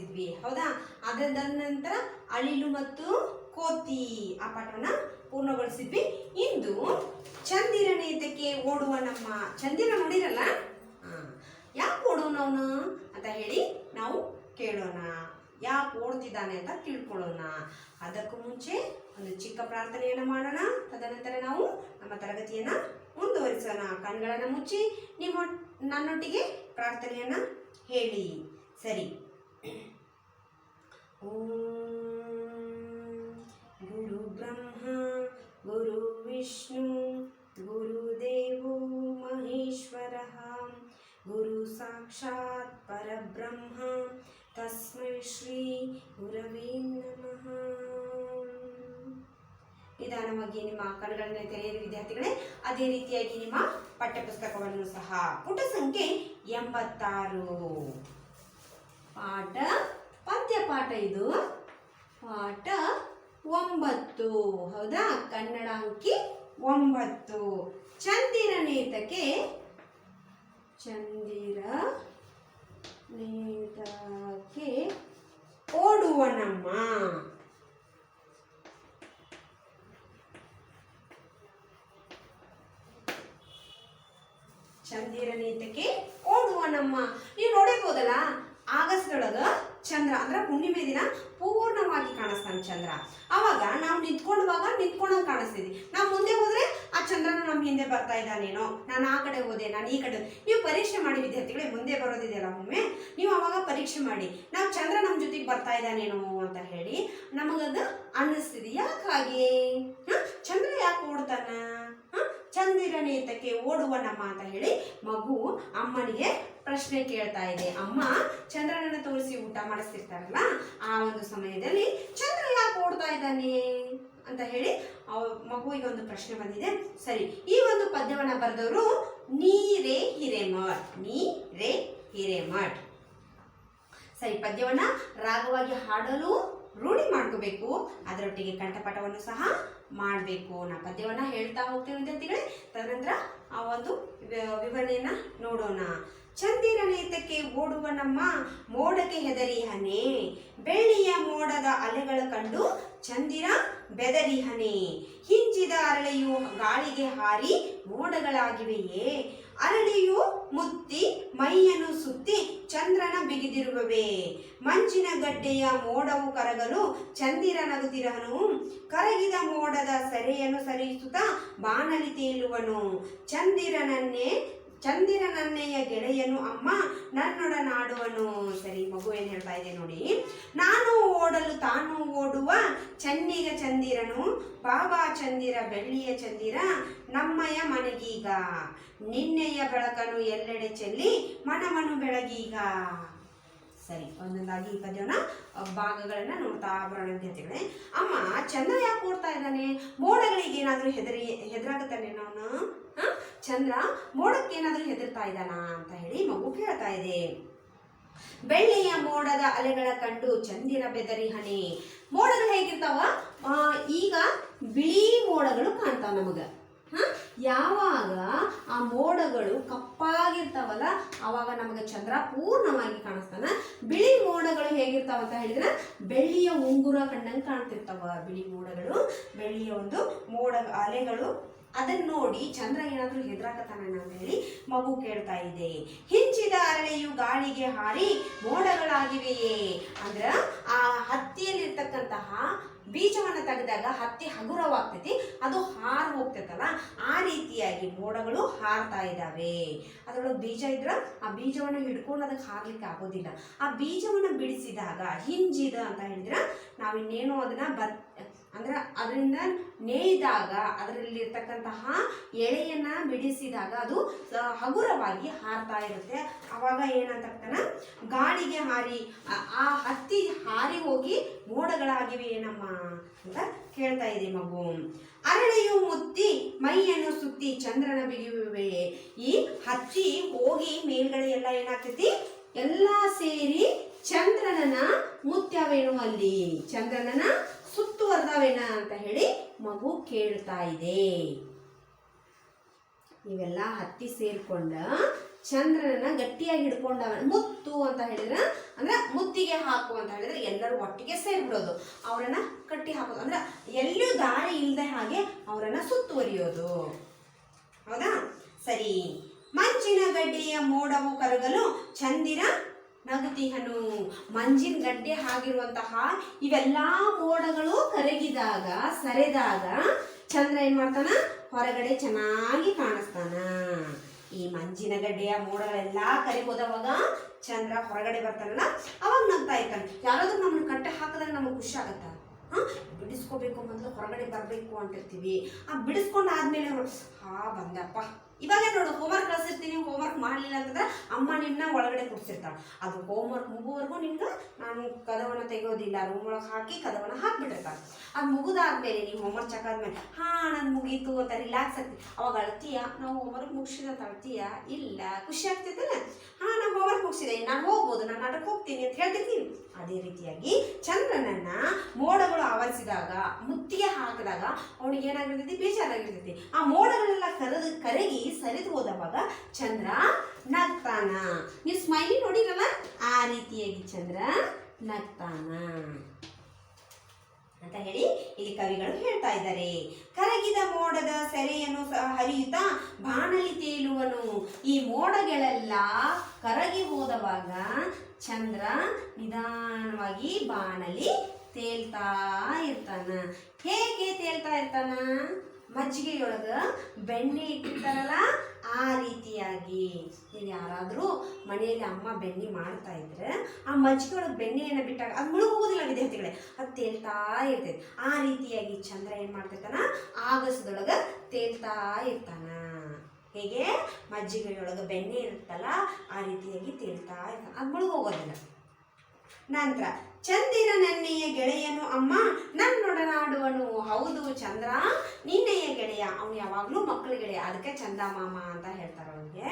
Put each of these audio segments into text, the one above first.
ಕಲಿಸಿದ್ವಿ, ಹೌದಾ? ಅದರ ನಂತರ ಅಳಿಲು ಮತ್ತು ಕೋತಿ ಆ ಪಾಠವನ್ನ ಪೂರ್ಣಗೊಳಿಸಿದ್ವಿ. ಇಂದು ಚಂದಿರನೇತಕ್ಕೆ ಓಡುವ ನಮ್ಮ ಚಂದಿರ ನೋಡಿರಲ್ಲ, ಯಾಕೆ ಓಡೋಣ ಅವನು ಅಂತ ಹೇಳಿ ನಾವು ಕೇಳೋಣ. ಯಾಕೆ ಓಡ್ತಿದ್ದಾನೆ ಅಂತ ತಿಳ್ಕೊಳ್ಳೋಣ. ಅದಕ್ಕೂ ಮುಂಚೆ ಒಂದು ಚಿಕ್ಕ ಪ್ರಾರ್ಥನೆಯನ್ನು ಮಾಡೋಣ. ತದನಂತರ ನಾವು ನಮ್ಮ ತರಗತಿಯನ್ನ ಮುಂದುವರಿಸೋಣ. ಕಣ್ಗಳನ್ನು ಮುಚ್ಚಿ ನಿಮ್ಮ ನನ್ನೊಟ್ಟಿಗೆ ಪ್ರಾರ್ಥನೆಯನ್ನ ಹೇಳಿ. ಸರಿ. ಓಂ ಗುರು ಬ್ರಹ್ಮ ಗುರು ವಿಷ್ಣು ಗುರುದೇವೋ ಮಹೇಶ್ವರಃ ಗುರು ಸಾಕ್ಷಾತ್ ಪರಬ್ರಹ್ಮ ತಸ್ಮೈ ಶ್ರೀ ಗುರವೇ ನಮಃ. ನಿಧಾನವಾಗಿ ನಿಮ್ಮ ಕಣ್ಣುಗಳನ್ನ ತೆರೆಯಿರಿ ವಿದ್ಯಾರ್ಥಿಗಳೇ. ಅದೇ ರೀತಿಯಾಗಿ ನಿಮ್ಮ ಪಠ್ಯಪುಸ್ತಕವನ್ನು ಸಹ ಪುಟ ಸಂಖ್ಯೆ 86 ಪದ್ಯ ಪಾಠ, ಇದು ಪಾಠ 9, ಹೌದಾ? ಕನ್ನಡ ಅಂಕಿ 9. ಚಂದಿರನೇತಕ್ಕೆ ಓಡುವ ನಮ್ಮ. ಚಂದಿರನೇತಕ್ಕೆ ಓಡುವ ನಮ್ಮ. ನೀವು ನೋಡಿರ್ಬೋದಲ್ಲ, ಆಗಸ್ಟ್ದೊಳಗ ಚಂದ್ರ ಅಂದ್ರೆ ಹುಣ್ಣಿಮೆ ದಿನ ಪೂರ್ಣವಾಗಿ ಕಾಣಿಸ್ತಾನೆ ಚಂದ್ರ. ಅವಾಗ ನಾವು ನಿಂತ್ಕೊಂಡಂಗೆ ಕಾಣಿಸ್ತೀವಿ. ನಾವು ಮುಂದೆ ಹೋದ್ರೆ ಆ ಚಂದ್ರನ ನಮ್ಮ ಹಿಂದೆ ಬರ್ತಾ ಇದ್ದಾನೇನೋ, ನಾನು ಆ ಕಡೆ ಹೋದೆ, ನಾನು ಈ ಕಡೆ. ನೀವು ಪರೀಕ್ಷೆ ಮಾಡಿ ವಿದ್ಯಾರ್ಥಿಗಳೇ, ಮುಂದೆ ಬರೋದಿದೆಯಲ್ಲ ಒಮ್ಮೆ, ನೀವು ಅವಾಗ ಪರೀಕ್ಷೆ ಮಾಡಿ, ನಾವು ಚಂದ್ರ ನಮ್ಮ ಜೊತೆಗೆ ಬರ್ತಾ ಇದ್ದಾನೇನೋ ಅಂತ ಹೇಳಿ ನಮಗದು ಅನ್ನಿಸ್ತಿದೆ. ಯಾಕಾಗಿ ಚಂದ್ರ ಯಾಕೆ ಓಡ್ತಾನ? ಚಂದಿರನೇತಕ್ಕೆ ಓಡುವ ನಮ್ಮ ಅಂತ ಹೇಳಿ ಮಗು ಅಮ್ಮನಿಗೆ ಪ್ರಶ್ನೆ ಕೇಳ್ತಾ ಇದೆ. ಅಮ್ಮ ಚಂದ್ರನನ್ನು ತೋರಿಸಿ ಊಟ ಮಾಡಿಸ್ತಿರ್ತಾರಲ್ಲ, ಆ ಒಂದು ಸಮಯದಲ್ಲಿ ಚಂದ್ರ ಯಾಕೆ ಓಡ್ತಾ ಇದ್ದಾನೆ ಅಂತ ಹೇಳಿ ಮಗುವಿಗೆ ಒಂದು ಪ್ರಶ್ನೆ ಬಂದಿದೆ. ಸರಿ, ಈ ಒಂದು ಪದ್ಯವನ್ನ ಬರೆದವರು ನೀರೇ ಹಿರೇಮಠ್. ಸರಿ, ಪದ್ಯವನ್ನ ರಾಗವಾಗಿ ಹಾಡಲು ರೂಢಿ ಮಾಡ್ಕೋಬೇಕು, ಅದರೊಟ್ಟಿಗೆ ಕಂಠಪಾಠವನ್ನು ಸಹ ಮಾಡಬೇಕು. ನಾ ಪದ್ಯವನ್ನ ಹೇಳ್ತಾ ಹೋಗ್ತೇವೆ ವಿದ್ಯಾರ್ಥಿಗಳೇ. ತದನಂತರ ಆ ಒಂದು ವಿವರಣೆಯನ್ನ ನೋಡೋಣ. ಚಂದಿರನೇತಕ್ಕೆ ಓಡುವ ನಮ್ಮ ಮೋಡಕ್ಕೆ ಹೆದರಿಹನೆ, ಬೆಳ್ಳಿಯ ಮೋಡದ ಅಲೆಗಳ ಕಂಡು ಚಂದಿರ ಬೆದರಿಹನೆ, ಹಿಂಚಿದ ಅರಳೆಯು ಗಾಳಿಗೆ ಹಾರಿ ಮೋಡಗಳಾಗಿವೆಯೇ, ಅರಳಿಯು ಮುತ್ತಿ ಮೈಯನ್ನು ಸುತ್ತಿ ಚಂದ್ರನ ಬಿಗಿದಿರುವವೇ, ಮಂಚಿನ ಗಡ್ಡೆಯ ಮೋಡವು ಕರಗಲು ಚಂದಿರ ನಗುತ್ತಿರಹನು, ಕರಗಿದ ಮೋಡದ ಸೆರೆಯನ್ನು ಸರಿಸುತ್ತಾ ಬಾನಲಿ ತೇಲುವನು, ಚಂದಿರನನ್ನೆಯ ಗೆಳೆಯನು ಅಮ್ಮ ನನ್ನೊಡನಾಡುವನು. ಸರಿ, ಮಗು ಏನ್ ಹೇಳ್ತಾ ಇದೆ ನೋಡಿ. ನಾನು ಓಡಲು ತಾನು ಓಡುವ ಚನ್ನಿಗ ಚಂದಿರನು, ಬಾಬಾ ಚಂದಿರ ಬೆಳ್ಳಿಯ ಚಂದಿರ ನಮ್ಮಯ ಮನೆಗೀಗ, ನಿನ್ನೆಯ ಬೆಳಕನ್ನು ಎಲ್ಲೆಡೆ ಚೆಲ್ಲಿ ಮನಮನು ಬೆಳಗೀಗ. ಸರಿ, ಒಂದೊಂದಾಗಿ ಈ ಪದ್ಯವನ್ನ ಭಾಗಗಳನ್ನ ನೋಡ್ತಾ ಬರೋಣ ವಿದ್ಯಾರ್ಥಿಗಳೇ. ಅಮ್ಮ ಚಂದ್ರ ಯಾಕೆ ಓಡ್ತಾ ಇದ್ದಾನೆ? ಮೋಡಗಳಿಗೆ ಏನಾದ್ರೂ ಹೆದರಾಗುತ್ತಾನೆ ಅವನು? ಚಂದ್ರ ಮೋಡಕ್ಕೆ ಏನಾದ್ರೂ ಹೆದರ್ತಾ ಇದ್ದಾನ ಅಂತ ಹೇಳಿ ಮಗು ಕೇಳ್ತಾ ಇದೆ. ಬೆಳ್ಳಿಯ ಮೋಡದ ಅಲೆಗಳ ಕಂಡು ಚಂದಿರ ಬೆದರಿಹನೆ. ಮೋಡಗಳು ಹೇಗಿರ್ತಾವ? ಈಗ ಬಿಳಿ ಮೋಡಗಳು ಕಾಣ್ತಾವ ನಮಗ. ಯಾವಾಗ ಆ ಮೋಡಗಳು ಕಪ್ಪಾಗಿರ್ತಾವಲ್ಲ, ಅವಾಗ ನಮಗೆ ಚಂದ್ರ ಪೂರ್ಣವಾಗಿ ಕಾಣಿಸ್ತಾನ. ಬಿಳಿ ಮೋಡಗಳು ಹೇಗಿರ್ತಾವ ಅಂತ ಹೇಳಿದ್ರೆ ಬೆಳ್ಳಿಯ ಉಂಗುರ ಕಂಡಂಗೆ ಕಾಣ್ತಿರ್ತಾವ. ಬಿಳಿ ಮೋಡಗಳು, ಬೆಳ್ಳಿಯ ಒಂದು ಮೋಡ ಅಲೆಗಳು, ಅದನ್ನ ನೋಡಿ ಚಂದ್ರ ಏನಾದ್ರೂ ಹೆದರಾಕತಾನ ಅಂತ ಹೇಳಿ ಮಗು ಕೇಳ್ತಾ ಇದೆ. ಹಿಂಚಿದ ಅರಳೆಯು ಗಾಳಿಗೆ ಹಾರಿ ಮೋಡಗಳಾಗಿವೆಯೇ ಅಂದ್ರ ಆ ಹತ್ತಿಯಲ್ಲಿರ್ತಕ್ಕಂತಹ ಬೀಜವನ್ನು ತೆಗೆದಾಗ ಹತ್ತಿ ಹಗುರವಾಗ್ತೈತಿ, ಅದು ಹಾರು ಹೋಗ್ತೈತಲ್ಲ, ಆ ರೀತಿಯಾಗಿ ಮೋಡಗಳು ಹಾರ್ತಾ ಇದ್ದಾವೆ. ಅದರೊಳಗೆ ಬೀಜ ಇದ್ರ ಆ ಬೀಜವನ್ನು ಹಿಡ್ಕೊಂಡು ಅದಕ್ಕೆ ಹಾರ್ಲಿಕ್ಕೆ ಆಗೋದಿಲ್ಲ. ಆ ಬೀಜವನ್ನು ಬಿಡಿಸಿದಾಗ ಹಿಂಜಿದ ಅಂತ ಹೇಳಿದ್ರೆ ನಾವಿನ್ನೇನು ಅದನ್ನ ಅಂದ್ರೆ ಅದರಿಂದ ನೇಯ್ದಾಗ ಅದರಲ್ಲಿರ್ತಕ್ಕಂತಹ ಎಳೆಯನ್ನ ಬಿಡಿಸಿದಾಗ ಅದು ಹಗುರವಾಗಿ ಹಾರ್ತಾ ಇರುತ್ತೆ. ಅವಾಗ ಏನಂತಾಗ್ತಾನ, ಗಾಳಿಗೆ ಹಾರಿ ಆ ಹತ್ತಿ ಹಾರಿ ಹೋಗಿ ಮೋಡಗಳಾಗಿವೆ ಏನಮ್ಮ ಅಂತ ಕೇಳ್ತಾ ಇದೆ ಮಗು. ಅರಳೆಯು ಮುತ್ತಿ ಮೈಯನ್ನು ಸುತ್ತಿ ಚಂದ್ರನ ಬಿಗಿಯುವೆ. ಈ ಹತ್ತಿ ಹೋಗಿ ಮೇಲ್ಗಡೆ ಎಲ್ಲ ಏನಾಗ್ತೈತಿ, ಎಲ್ಲ ಸೇರಿ ಚಂದ್ರನನ್ನ ಮುತ್ಯಾವೇನು, ಅಲ್ಲಿ ಚಂದ್ರನನ್ನ ಸುತ್ತುವರ್ದವೇನ ಅಂತ ಹೇಳಿ ಮಗು ಕೇಳ್ತಾ ಇದೆ. ಇವೆಲ್ಲ ಹತ್ತಿ ಸೇರ್ಕೊಂಡ ಚಂದ್ರನನ್ನ ಗಟ್ಟಿಯಾಗಿ ಹಿಡ್ಕೊಂಡವ. ಮುತ್ತು ಅಂತ ಹೇಳಿದ್ರೆ ಅಂದ್ರೆ ಮುತ್ತಿಗೆ ಹಾಕು ಅಂತ ಹೇಳಿದ್ರೆ ಎಲ್ಲರೂ ಒಟ್ಟಿಗೆ ಸೇರ್ಬಿಡೋದು, ಅವರನ್ನ ಕಟ್ಟಿ ಹಾಕೋದು, ಅಂದ್ರೆ ಎಲ್ಲೂ ದಾರಿ ಇಲ್ಲದೆ ಹಾಗೆ ಅವರನ್ನ ಸುತ್ತುವರಿಯೋದು. ಹೌದಾ? ಸರಿ. ಮಂಜಿನ ಗಡ್ಡೆಯ ಮೋಡವು ಕರಗಲು ಚಂದಿರ ನಗುತಿಹನು. ಮಂಜಿನ ಗಡ್ಡೆ ಆಗಿರುವಂತಹ ಇವೆಲ್ಲ ಮೋಡಗಳು ಕರಗಿದಾಗ ಸರಿದಾಗ ಚಂದ್ರ ಏನ್ ಮಾಡ್ತಾನ? ಹೊರಗಡೆ ಚೆನ್ನಾಗಿ ಕಾಣಿಸ್ತಾನ. ಈ ಮಂಜಿನ ಗಡ್ಡೆಯ ಮೋಡಗಳೆಲ್ಲ ಕರಿಗೋದವಾಗ ಚಂದ್ರ ಹೊರಗಡೆ ಬರ್ತಾನಲ್ಲ, ಅವಾಗ ನಗ್ತಾ ಇರ್ತಾನೆ. ಯಾರಾದ್ರೂ ನಮ್ಮನ್ನ ಕಟ್ಟೆ ಹಾಕಿದಾಗ ನಮಗೆ ಖುಷಿ ಆಗತ್ತ? ಬಿಡಿಸ್ಕೋಬೇಕು ಮೊದಲು ಹೊರಗಡೆ ಬರಬೇಕು ಅಂತಿರ್ತೀವಿ. ಬಿಡಿಸ್ಕೊಂಡು ಆದ್ಮೇಲೆ ಬಂದಪ್ಪ. ಇವಾಗ ನೋಡು, ಹೋಮ್ವರ್ಕ್ ಕಳಿಸಿರ್ತೀನಿ, ಹೋಮ್ವರ್ಕ್ ಮಾಡಲಿಲ್ಲ ಅಂತಂದ್ರೆ ಅಮ್ಮ ನಿಮ್ಮನ್ನ ಒಳಗಡೆ ಕೂರಿಸಿರ್ತಾಳೆ. ಅದು ಹೋಮ್ವರ್ಕ್ ಮುಗುವವರೆಗೂ ನಿಮ್ಗೆ ನಾನು ಕದವನ್ನ ತೆಗೋದಿಲ್ಲ, ರೂಮ್ ಒಳಗೆ ಹಾಕಿ ಕದವನ್ನ ಹಾಕ್ಬಿಟ್ಟಿರ್ತಾರೆ. ಅದು ಮುಗಿದಾದ್ಮೇಲೆ ನೀವು ಹೋಮ್ವರ್ಕ್ ಚೆಕ್ ಆದ್ಮೇಲೆ ನಾನು ಮುಗೀತು ಅಂತ ರಿಲ್ಯಾಕ್ಸ್ ಆಗ್ತೀವಿ. ಅವಾಗ ಅಳ್ತೀಯ, ನಾವು ಹೋಮ್ವರ್ಕ್ ಮುಗಿಸಿದ ಅಂತ ಅಳ್ತೀಯ? ಇಲ್ಲ, ಖುಷಿ ಆಗ್ತಿದ್ದಲ್ಲ, ನಾನು ಹೋಮ್ವರ್ಕ್ ಮುಗಿಸಿದೆ, ನಾನು ಹೋಗ್ಬೋದು, ನಾನು ಆಟಕ್ಕೆ ಹೋಗ್ತೀನಿ ಅಂತ ಹೇಳ್ತಿರ್ತೀನಿ. ಅದೇ ರೀತಿಯಾಗಿ ಚಂದ್ರನನ್ನ ಮೋಡಗಳು ಆವರಿಸಿದಾಗ, ಮುತ್ತಿಗೆ ಹಾಕಿದಾಗ ಅವನಿಗೆ ಏನಾಗಿರ್ತೈತಿ? ಬೇಜಾರಾಗಿರ್ತೈತಿ. ಆ ಮೋಡಗಳೆಲ್ಲ ಕರಗಿ ಸರಿದು ಹೋದವಾಗ ಚಂದ್ರ ನಗ್ತಾನ. ನೀವು ಸ್ಮೈಲಿ ನೋಡಿರಲ್ಲ, ಆ ರೀತಿಯಾಗಿ ಚಂದ್ರ ನಗ್ತಾನ ಅಂತ ಹೇಳಿ ಇಲ್ಲಿ ಕವಿಗಳು ಹೇಳ್ತಾ ಇದ್ದಾರೆ. ಕರಗಿದ ಮೋಡದ ಸೆರೆಯನ್ನು ಹರಿಯುತ್ತಾ ಬಾಣಲಿ ತೇಲುವನು. ಈ ಮೋಡಗಳೆಲ್ಲ ಕರಗಿ ಹೋದವಾಗ ಚಂದ್ರ ನಿಧಾನವಾಗಿ ಬಾಣಲಿ ತೇಲ್ತಾ ಇರ್ತಾನ. ಹೇಗೆ ತೇಲ್ತಾ ಇರ್ತಾನ? ಮಜ್ಜಿಗೆಯೊಳಗ ಬೆಣ್ಣೆ ಇಟ್ಟಿರ್ತಾರಲ್ಲ, ಆ ರೀತಿಯಾಗಿ. ನೀವು ಯಾರಾದರೂ ಮನೆಯಲ್ಲಿ ಅಮ್ಮ ಬೆಣ್ಣೆ ಮಾಡ್ತಾ ಇದ್ರೆ ಆ ಮಜ್ಜಿಗೆ ಒಳಗೆ ಬೆಣ್ಣೆಯನ್ನು ಬಿಟ್ಟಾಗ ಅದು ಮುಳುಗೋಗೋದಿಲ್ಲ ವಿದ್ಯಾರ್ಥಿಗಳೇ, ಅದು ತೇಲ್ತಾ ಇರ್ತೈತೆ. ಆ ರೀತಿಯಾಗಿ ಚಂದ್ರ ಏನು ಮಾಡ್ತಿರ್ತಾನ? ಆಗಸದೊಳಗೆ ತೇಲ್ತಾ ಇರ್ತಾನ. ಹೇಗೆ ಮಜ್ಜಿಗೆಯೊಳಗೆ ಬೆಣ್ಣೆ ಇರುತ್ತಲ್ಲ, ಆ ರೀತಿಯಾಗಿ ತೇಲ್ತಾ ಇರ್ತಾನ, ಅದು ಮುಳುಗೋಗೋದಿಲ್ಲ. ನಂತರ ಚಂದಿರ ನನ್ನೆಯ ಗೆಳೆಯನು ಅಮ್ಮ ನನ್ನೊಡನಾಡುವನು. ಹೌದು, ಚಂದ್ರ ನಿನ್ನೆಯ ಗೆಳೆಯ, ಅವನು ಯಾವಾಗಲೂ ಮಕ್ಕಳ ಗೆಳೆಯ, ಅದಕ್ಕೆ ಚಂದ ಮಾಮ ಅಂತ ಹೇಳ್ತಾರೆ ಅವನಿಗೆ.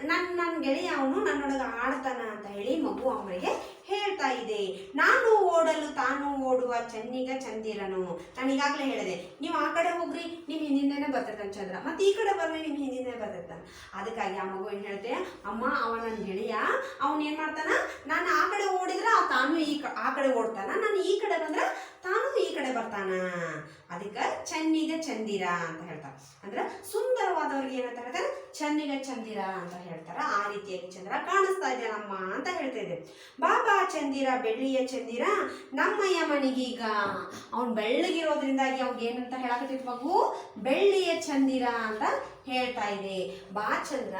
ನನ್ನ ಗೆಳೆಯ ಅವನು ನನ್ನೊಳಗೆ ಆಡ್ತಾನ ಅಂತ ಹೇಳಿ ಮಗು ಅವರಿಗೆ ಹೇಳ್ತಾ ಇದೆ. ನಾನು ಓಡಲು ತಾನು ಓಡುವ ಚನ್ನಿಗ ಚಂದಿರನು. ನಾನು ಈಗಾಗಲೇ ಹೇಳಿದೆ, ನೀವು ಆ ಕಡೆ ಹೋಗ್ರಿ, ನಿಮ್ಮ ಹಿಂದಿಂದನೇ ಬರ್ತಿರ್ತಾನೆ ಚಂದ್ರ, ಮತ್ತೆ ಈ ಕಡೆ ಬರ್ರಿ, ನಿಮ್ಮ ಹಿಂದಿಂದನೇ ಬರ್ತಿರ್ತಾನೆ. ಅದಕ್ಕಾಗಿ ಆ ಮಗು ಏನು ಹೇಳ್ತೆ? ಅಮ್ಮ ಅವ ನನ್ನ ಗೆಳೆಯ, ಅವನು ಏನು ಮಾಡ್ತಾನ? ನಾನು ಆ ಕಡೆ ಓಡಿದ್ರೆ ತಾನು ಆ ಕಡೆ ಓಡ್ತಾನ, ನಾನು ಈ ಕಡೆ ಬಂದ್ರೆ ತಾನು ಈ ಕಡೆ ಬರ್ತಾನ. ಅದಕ್ಕೆ ಚನ್ನಿಗ ಚಂದಿರ ಅಂತ ಹೇಳ್ತಾರೆ. ಅಂದ್ರೆ ಸುಂದರವಾದವ್ರಿಗೆ ಏನಂತ ಹೇಳ್ತಾರೆ? ಚನ್ನಿಗ ಚಂದಿರ ಅಂತ ಹೇಳ್ತಾರ. ಆ ರೀತಿಯಾಗಿ ಚಂದ್ರ ಕಾಣಿಸ್ತಾ ಇದ್ದಾನಮ್ಮ ಅಂತ ಹೇಳ್ತಾ ಇದೆ. ಬಾಬಾ ಚಂದಿರ ಬೆಳ್ಳಿಯ ಚಂದಿರ ನಮ್ಮಯ್ಯ ಮನಿಗೀಗ. ಅವ್ನು ಬೆಳ್ಳಗಿರೋದ್ರಿಂದಾಗಿ ಅವ್ಗೆ ಏನಂತ ಹೇಳಕತ್ತಿದ್ ಮಗು? ಬೆಳ್ಳಿಯ ಚಂದಿರ ಅಂತ ಹೇಳ್ತಾ ಇದೆ. ಬಾ ಚಂದ್ರ,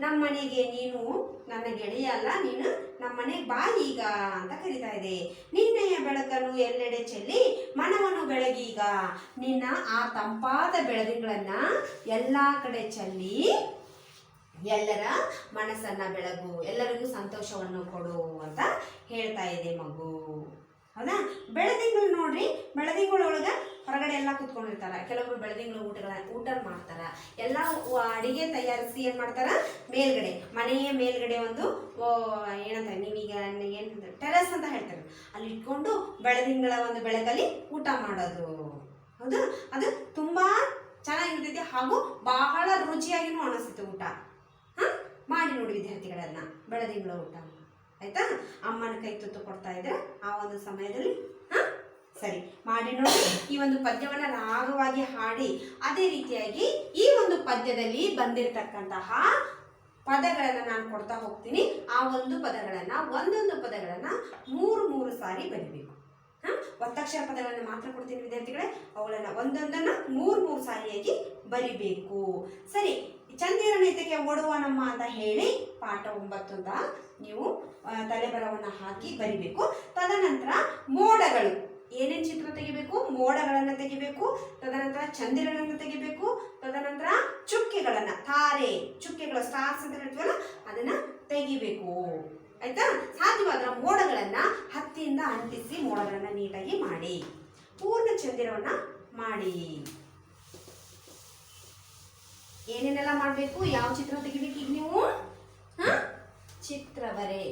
ನಮ್ಮ ಮನೆಗೆ ನೀನು ನನ್ನ ಗೆಳೆಯ ಅಲ್ಲ, ನೀನು ನಮ್ಮ ಮನೆಗೆ ಬಾ ಈಗ ಅಂತ ಕರಿತಾ ಇದೆ. ನಿನ್ನೆಯ ಬೆಳಕನ್ನು ಎಲ್ಲೆಡೆ ಚೆಲ್ಲಿ ಮನವನ್ನು ಬೆಳಗೀಗ. ನಿನ್ನ ಆ ತಂಪಾದ ಬೆಳದಿಂಗಳನ್ನ ಎಲ್ಲಾ ಕಡೆ ಚೆಲ್ಲಿ ಎಲ್ಲರ ಮನಸ್ಸನ್ನ ಬೆಳಗು, ಎಲ್ಲರಿಗೂ ಸಂತೋಷವನ್ನು ಕೊಡು ಅಂತ ಹೇಳ್ತಾ ಇದೆ ಮಗು. ಹೌದಾ? ಬೆಳದಿಂಗಳು ನೋಡ್ರಿ, ಬೆಳದಿಂಗಳೊಳಗೆ ಹೊರಗಡೆ ಎಲ್ಲ ಕೂತ್ಕೊಂಡಿರ್ತಾರ. ಕೆಲವರು ಬೆಳದಿಂಗಳು ಊಟ ಮಾಡ್ತಾರ. ಎಲ್ಲ ಅಡಿಗೆ ತಯಾರಿಸಿ ಏನ್ ಮಾಡ್ತಾರ? ಮೇಲ್ಗಡೆ, ಮನೆಯ ಮೇಲ್ಗಡೆ ಒಂದು ಏನಂತಾರೆ, ನೀವೀಗ ಏನು ಟೆರಸ್ ಅಂತ ಹೇಳ್ತಾರೆ, ಅಲ್ಲಿ ಇಟ್ಕೊಂಡು ಬೆಳದಿಂಗಳ ಒಂದು ಬೆಳಕಲ್ಲಿ ಊಟ ಮಾಡೋದು. ಹೌದು, ಅದು ತುಂಬಾ ಚೆನ್ನಾಗಿರ್ತೈತಿ ಹಾಗೂ ಬಹಳ ರುಚಿಯಾಗಿನೂ ಅನಿಸ್ತೈತಿ ಊಟ. ಮಾಡಿ ನೋಡಿ ವಿದ್ಯಾರ್ಥಿಗಳನ್ನ, ಬೆಳದಿಂಗಳ ಊಟ ಆಯ್ತಾ? ಅಮ್ಮನ ಕೈ ತುತ್ತು ಕೊಡ್ತಾ ಇದ್ರೆ ಆ ಒಂದು ಸಮಯದಲ್ಲಿ ಸರಿ ಮಾಡಿ ನೋಡಿ. ಈ ಒಂದು ಪದ್ಯವನ್ನ ರಾಗವಾಗಿ ಹಾಡಿ, ಅದೇ ರೀತಿಯಾಗಿ ಈ ಒಂದು ಪದ್ಯದಲ್ಲಿ ಬಂದಿರತಕ್ಕಂತಹ ಪದಗಳನ್ನ ನಾನು ಕೊಡ್ತಾ ಹೋಗ್ತೀನಿ. ಆ ಒಂದು ಪದಗಳನ್ನ, ಒಂದೊಂದು ಪದಗಳನ್ನ ಮೂರು ಸಾರಿ ಬರಿಬೇಕು. ಒತ್ತಕ್ಷರ ಪದಗಳನ್ನ ಮಾತ್ರ ಕೊಡ್ತೀನಿ ವಿದ್ಯಾರ್ಥಿಗಳೇ, ಅವುಗಳನ್ನ ಒಂದೊಂದನ್ನ ಮೂರು ಸಾರಿಯಾಗಿ ಬರಿಬೇಕು. ಸರಿ, ಚಂದಿರನೇತಕ್ಕೆ ಓಡುವನಮ್ಮ ಅಂತ ಹೇಳಿ ಪಾಠ 9 ಅಂತ ನೀವು ತಲೆಬರವನ್ನ ಹಾಕಿ ಬರಿಬೇಕು. ತದನಂತರ ಮೋಡಗಳು, ಏನೇನು ಚಿತ್ರ ತೆಗಿಬೇಕು? ಮೋಡಗಳನ್ನ ತೆಗಿಬೇಕು. ತದನಂತರ ಚಂದಿರನನ್ನು ತೆಗಿಬೇಕು. ತದನಂತರ ಚುಕ್ಕೆಗಳನ್ನ, ತಾರೆ ಚುಕ್ಕೆಗಳು, ಸ್ಟಾರ್ಸ್ ಅಂತ ಹೇಳ್ತೀವಲ್ಲ, ಅದನ್ನ ತೆಗಿಬೇಕು. ಆಯ್ತಾ? ಸಾಧ್ಯವಾದ್ರೆ ಮೋಡಗಳನ್ನ ಹತ್ತಿಯಿಂದ ಅಂಟಿಸಿ ಮೋಡಗಳನ್ನ ನೀಟಾಗಿ ಮಾಡಿ, ಪೂರ್ಣ ಚಂದಿರವನ್ನ ಮಾಡಿ. ಏನೇನೆಲ್ಲ ಮಾಡಬೇಕು? ಯಾವ ಚಿತ್ರ ತೆಗಿಬೇಕು? ಈಗ ನೀವು ಚಿತ್ರ ಬರೆ,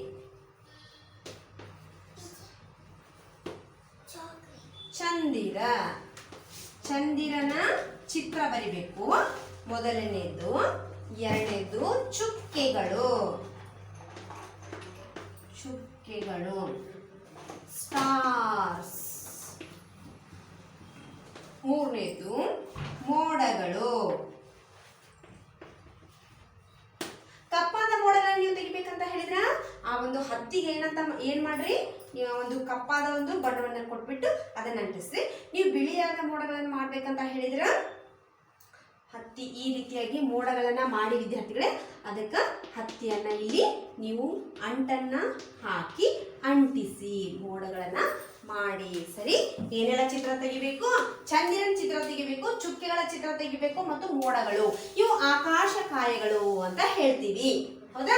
ಚಂದಿರ, ಚಂದಿರನ ಚಿತ್ರ ಬರಿಬೇಕು. ಮೊದಲನೇದು. ಎರಡನೇದು ಚುಕ್ಕೆಗಳು. ಚುಕ್ಕೆಗಳು ಸ್ಟಾರ್ಸ್. ಮೂರನೇದು ಮೋಡಗಳು. ಕಪ್ಪಾದ ಮೋಡಗಳನ್ನ ನೀವು ತೆಗಿಬೇಕಂತ ಹೇಳಿದ್ರ ಆ ಒಂದು ಹತ್ತಿಗೆ ಏನ್ ಮಾಡ್ರಿ, ನೀವು ಒಂದು ಕಪ್ಪಾದ ಒಂದು ಬಣ್ಣವನ್ನ ಕೊಟ್ಬಿಟ್ಟು ಅದನ್ನ ಅಂಟಿಸ್ರಿ. ನೀವು ಬಿಳಿಯಾದ ಮೋಡಗಳನ್ನ ಮಾಡ್ಬೇಕಂತ ಹೇಳಿದ್ರ ಹತ್ತಿ ಈ ರೀತಿಯಾಗಿ ಮೋಡಗಳನ್ನ ಮಾಡಿ ವಿದ್ಯಾರ್ಥಿಗಳೇ, ಅದಕ್ಕೆ ಹತ್ತಿಯನ್ನ ಇಲ್ಲಿ ನೀವು ಅಂಟನ್ನ ಹಾಕಿ ಅಂಟಿಸಿ ಮೋಡಗಳನ್ನ ಮಾಡಿ. ಸರಿ, ಏನೆಲ್ಲ ಚಿತ್ರ ತೆಗಿಬೇಕು? ಚಂದಿರನ ಚಿತ್ರ ತೆಗಿಬೇಕು, ಚುಕ್ಕೆಗಳ ಚಿತ್ರ ತೆಗಿಬೇಕು ಮತ್ತು ಮೋಡಗಳು. ಇವು ಆಕಾಶ ಕಾಯಗಳು ಅಂತ ಹೇಳ್ತೀವಿ, ಹೌದಾ?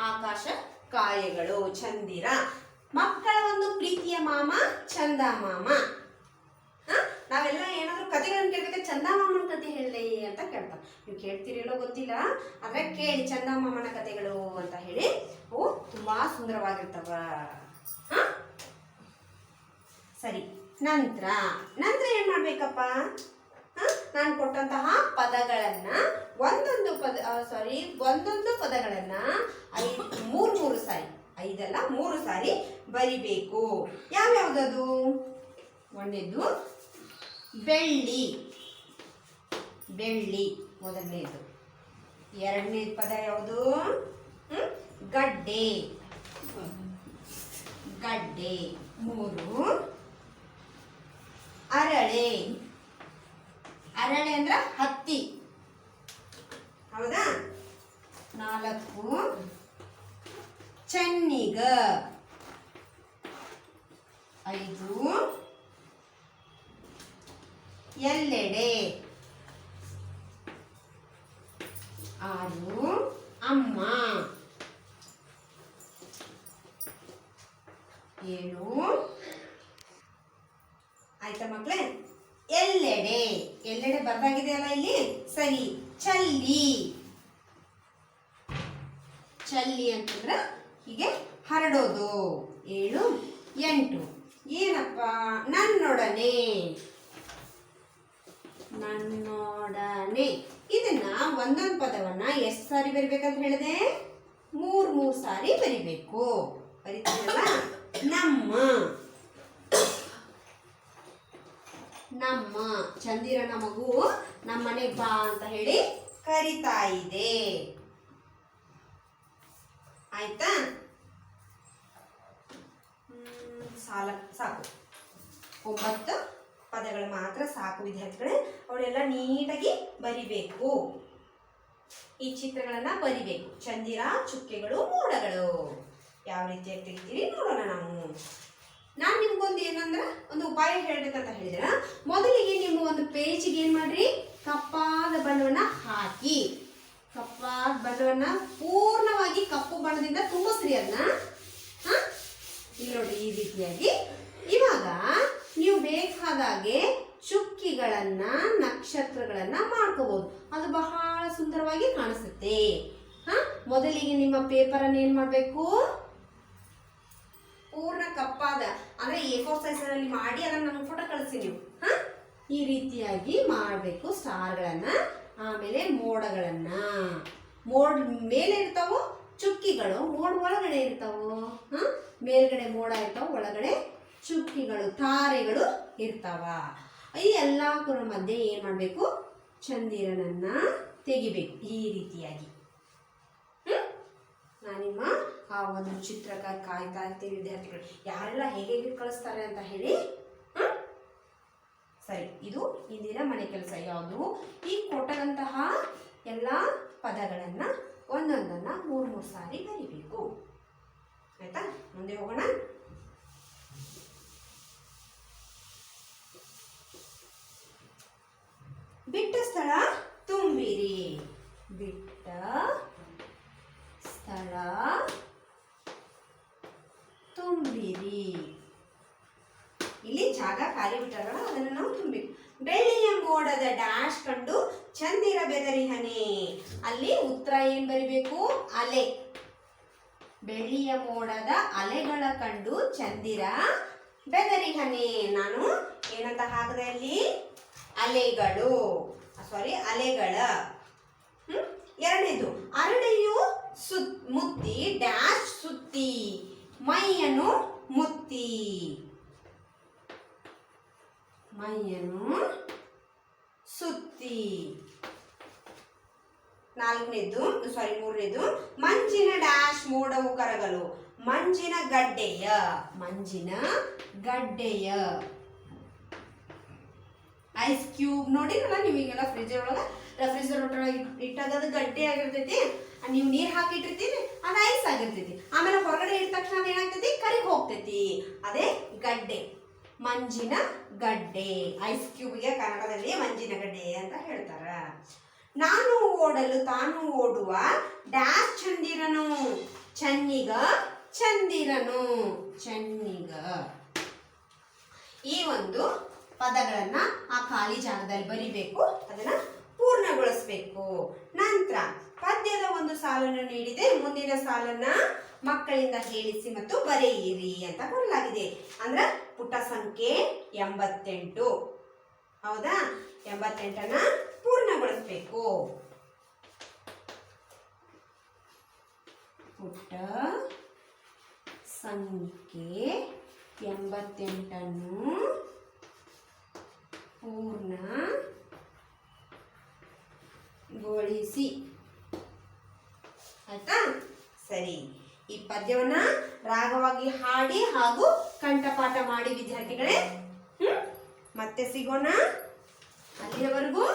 ಆಕಾಶ ಕಾಯಗಳು ಚಂದಿರ. ಮಕ್ಕಳ ಒಂದು ಪ್ರೀತಿಯ ಮಾಮ ಚಂದಮಾಮ. ನಾವೆಲ್ಲ ಏನಾದ್ರು ಕಥೆಗಳನ್ನ ಕೇಳಿದ್ರೆ ಚಂದಮಾಮನ ಕಥೆ ಹೇಳಿ ಅಂತ ಕೇಳ್ತಾವ. ನೀವು ಕೇಳ್ತೀರಿಲ್ಲೋ ಗೊತ್ತಿಲ್ಲ, ಆದ್ರೆ ಕೇಳಿ ಚಂದಮಾಮನ ಕಥೆಗಳು ಅಂತ ಹೇಳಿ. ಅವು ತುಂಬಾ ಸುಂದರವಾಗಿರ್ತವ. ಸರಿ, ನಂತರ ಏನ್ ಮಾಡ್ಬೇಕಪ್ಪ? ನಾನು ಕೊಟ್ಟಂತಹ ಪದಗಳನ್ನ ಒಂದೊಂದು ಪದಗಳನ್ನ ಮೂರು ಸಾರಿ, 5 ಅಲ್ಲ 3 ಸಾರಿ ಬರಿಬೇಕು. ಯಾವ್ಯಾವ್ದದು? ಒಂದನೇದು ಬೆಳ್ಳಿ. ಬೆಳ್ಳಿ ಮೊದಲನೇದು. ಎರಡನೇ ಪದ ಯಾವುದು? ಗಡ್ಡೆ. ಗಡ್ಡೆ. 3 ಅರಳೆ. ಅರಳೆ ಅಂದ್ರ ಹತ್ತಿ, ಹೌದಾ? 4 ಚೆನ್ನಿಗ. 5 ಎಲ್ಲೆಡೆ. 6 ಅಮ್ಮ. 7 ಆಯ್ತಾ ಮಕ್ಕಳೇ? ಎಲ್ಲೆಡೆ. ಎಲ್ಲೆಡೆ ಬರ್ದಾಗಿದೆಯಲ್ಲ ಇಲ್ಲಿ, ಸರಿ. ಚಲ್ಲಿ. ಚಲ್ಲಿ ಅಂತಂದ್ರ ಹೀಗೆ ಹರಡೋದು. 7 8 ಏನಪ್ಪ? ನನ್ನೊಡನೆ. ನನ್ನೊಡನೆ. ಇದನ್ನ ಒಂದೊಂದು ಪದವನ್ನ ಎಷ್ಟು ಸಾರಿ ಬರಿಬೇಕಂತ ಹೇಳಿದೆ? 3 ಸಾರಿ ಬರಿಬೇಕು. ಬರಿತೀರಲ್ಲ? ನಮ್ಮ. ನಮ್ಮ ಚಂದಿರನ ಮಗು ನಮ್ಮನೆಗೆ ಬಾ ಅಂತ ಹೇಳಿ ಕರಿತಾ ಇದೆ. ಆಯ್ತಾ? ಸಾಕು. 9 ಪದಗಳು ಮಾತ್ರ ಸಾಕು ವಿದ್ಯಾರ್ಥಿಗಳೇ. ಅವರೆಲ್ಲ ನೀಟಾಗಿ ಬರಿಬೇಕು. ಈ ಚಿತ್ರಗಳನ್ನ ಬರಿಬೇಕು. ಚಂದಿರ, ಚುಕ್ಕೆಗಳು, ಮೋಡಗಳು ಯಾವ ರೀತಿಯಾಗಿ ತೆಗಿತೀರಿ ನೋಡೋಣ ನಾವು. ನಾನು ನಿಮ್ಗೊಂದು ಏನಂದ್ರೆ ಒಂದು ಉಪಾಯ ಹೇಳ್ಬೇಕಂತ ಹೇಳಿದ್ರ, ಮೊದಲಿಗೆ ನಿಮ್ಮ ಒಂದು ಪೇಜಿಗೆ ಏನ್ ಮಾಡ್ರಿ, ಕಪ್ಪಾದ ಬಣ್ಣವನ್ನ ಹಾಕಿ. ಕಪ್ಪಾದ ಬಣ್ಣವನ್ನ ಪೂರ್ಣವಾಗಿ ಕಪ್ಪು ಬಣ್ಣದಿಂದ ತುಂಬಿಸ್ರಿ ಅದನ್ನ. ಇಲ್ಲಿ ನೋಡಿ ಈ ರೀತಿಯಾಗಿ. ಇವಾಗ ನೀವು ಬೇಕಾದಾಗೆ ಚುಕ್ಕಿಗಳನ್ನ, ನಕ್ಷತ್ರಗಳನ್ನ ಮಾಡ್ಕೋಬಹುದು. ಅದು ಬಹಳ ಸುಂದರವಾಗಿ ಕಾಣಿಸುತ್ತೆ. ಮೊದಲಿಗೆ ನಿಮ್ಮ ಪೇಪರ್ ಅನ್ನ ಏನ್ ಮಾಡ್ಬೇಕು, ಪೂರ್ಣ ಕಪ್ಪಾದ ಅಂದ್ರೆ A4 ಸೈಜ್ ಅಲ್ಲಿ ಮಾಡಿ ಅದನ್ನ ನಮ್ಗೆ ಫೋಟೋ ಕಳಿಸಿ ನೀವು. ಈ ರೀತಿಯಾಗಿ ಮಾಡಬೇಕು ಸ್ಟಾರ್ಗಳನ್ನ. ಆಮೇಲೆ ಮೋಡಗಳನ್ನ, ಮೋಡ್ ಮೇಲೆ ಇರ್ತಾವೋ ಚುಕ್ಕಿಗಳು, ಮೋಡ್ ಒಳಗಡೆ ಇರ್ತಾವೋ. ಮೇಲ್ಗಡೆ ಮೋಡ ಇರ್ತಾವ, ಒಳಗಡೆ ಚುಕ್ಕಿಗಳು, ತಾರೆಗಳು ಇರ್ತಾವ. ಈ ಎಲ್ಲಾ ಮಧ್ಯೆ ಏನ್ ಮಾಡ್ಬೇಕು, ಚಂದಿರನನ್ನ ತೆಗಿಬೇಕು ಈ ರೀತಿಯಾಗಿ. ನಾನಿಮ್ಮ ಆ ಒಂದು ಚಿತ್ರಕ್ಕಾಗಿ ಕಾಯ್ತಾ ಇರ್ತೀವಿ ವಿದ್ಯಾರ್ಥಿಗಳು, ಯಾರೆಲ್ಲ ಹೇಗೆ ಕಳಿಸ್ತಾರೆ ಅಂತ ಹೇಳಿ. ಸರಿ, ಇದು ಇಂದಿನ ಮನೆ ಕೆಲಸ. ಯಾವುದು? ಈ ಕೊಟ್ಟಂತಹ ಎಲ್ಲ ಪದಗಳನ್ನ ಒಂದೊಂದನ್ನ 3 ಸಾರಿ ಬರಿಬೇಕು. ಆಯ್ತಾ? ಮುಂದೆ ಹೋಗೋಣ. ಬಿಟ್ಟ ಸ್ಥಳ ತುಂಬಿರಿ. ಬಿಟ್ಟ ಸ್ಥಳ ತುಂಬಿರಿ. ಇಲ್ಲಿ ಜಾಗ ಖಾಲಿ ಬಿಟ್ಟಾರಲ್ಲ, ಅದನ್ನು ನಾವು ತುಂಬಬೇಕು. ಬೆಳ್ಳಿಯ ಮೋಡದ ಡ್ಯಾಶ್ ಕಂಡು ಚಂದಿರ ಬೆದರಿಹನೆ. ಅಲ್ಲಿ ಉತ್ತರ ಏನ್ ಬರಿಬೇಕು? ಅಲೆ. ಬೆಳ್ಳಿಯ ಮೋಡದ ಅಲೆಗಳ ಕಂಡು ಚಂದಿರ ಬೆದರಿಹನೆ. ನಾನು ಏನಂತ ಹಾಕಿದೆ ಅಲ್ಲಿ? ಅಲೆಗಳು. ಸಾರಿ, ಅಲೆಗಳ. ಎರಡನೇದು ಅರಳಿಯು ಮುತ್ತಿ ಡ್ಯಾಶ್ ಸುತ್ತಿ ಮೈಯನ್ನು ಮುತ್ತಿ ಮೈಯನ್ನು ಸುತ್ತಿ. ಮೂರನೇದು ಮಂಜಿನ ಡ್ಯಾಶ್ ಮೋಡವು ಕರಗಲು ಮಂಜಿನ ಗಡ್ಡೆಯ ಐಸ್ ಕ್ಯೂಬ್ ನೋಡಿರಲ್ಲ ನೀವೀಗೆಲ್ಲ ರೆಫ್ರಿಜರೇಟರ್ ಇಟ್ಟಾಗ ಅದು ಗಡ್ಡೆ ಆಗಿರ್ತೈತಿ. ನೀವು ನೀರು ಹಾಕಿಟ್ಟಿರ್ತೀರಿ ಅದು ಐಸ್ ಆಗಿರ್ತೈತಿ. ಆಮೇಲೆ ಹೊರಗಡೆ ಇಟ್ಟ ತಕ್ಷಣ ಅದು ಏನಾಗ್ತೈತಿ ಕರಿಗ್ ಹೋಗ್ತೈತಿ. ಅದೇ ಗಡ್ಡೆ, ಮಂಜಿನ ಗಡ್ಡೆ. ಐಸ್ ಕ್ಯೂಬ್ಗೆ ಕನ್ನಡದಲ್ಲಿ ಮಂಜಿನ ಗಡ್ಡೆ ಅಂತ ಹೇಳ್ತಾರ. ನಾನು ಓಡಲು ತಾನು ಓಡುವ ಡ್ಯಾಶ್ ಚಂದಿರನು ಚನ್ನಿಗ ಚಂದಿರನು ಚನ್ನಿಗ. ಈ ಒಂದು ಪದಗಳನ್ನ ಆ ಖಾಲಿ ಜಾಗದಲ್ಲಿ ಬರಿಬೇಕು, ಅದನ್ನ ಪೂರ್ಣಗೊಳಿಸಬೇಕು. ನಂತರ ಪದ್ಯದ ಒಂದು ಸಾಲನ್ನು ನೀಡಿದೆ, ಮುಂದಿನ ಸಾಲನ್ನ ಮಕ್ಕಳಿಂದ ಹೇಳಿಸಿ ಮತ್ತು ಬರೆಯಿರಿ ಅಂತ ಕೊಡಲಾಗಿದೆ. ಅಂದ್ರ ಪುಟ ಸಂಖ್ಯೆ 88. ಹೌದಾ? 88ನ್ನ ಪೂರ್ಣಗೊಳಿಸಬೇಕು. ಪುಟ ಸಂಖ್ಯೆ 88ನ್ನು ಪೂರ್ಣಗೊಳಿಸಿ. ಆಯ್ತಾ? ಸರಿ. ಈ ಪದ್ಯವನ್ನ ರಾಗವಾಗಿ ಹಾಡಿ ಹಾಗೂ ಕಂಠಪಾಠ ಮಾಡಿ ವಿದ್ಯಾರ್ಥಿಗಳೇ. ಮತ್ತೆ ಸಿಗೋಣ. ಅಲ್ಲಿಯವರೆಗೂ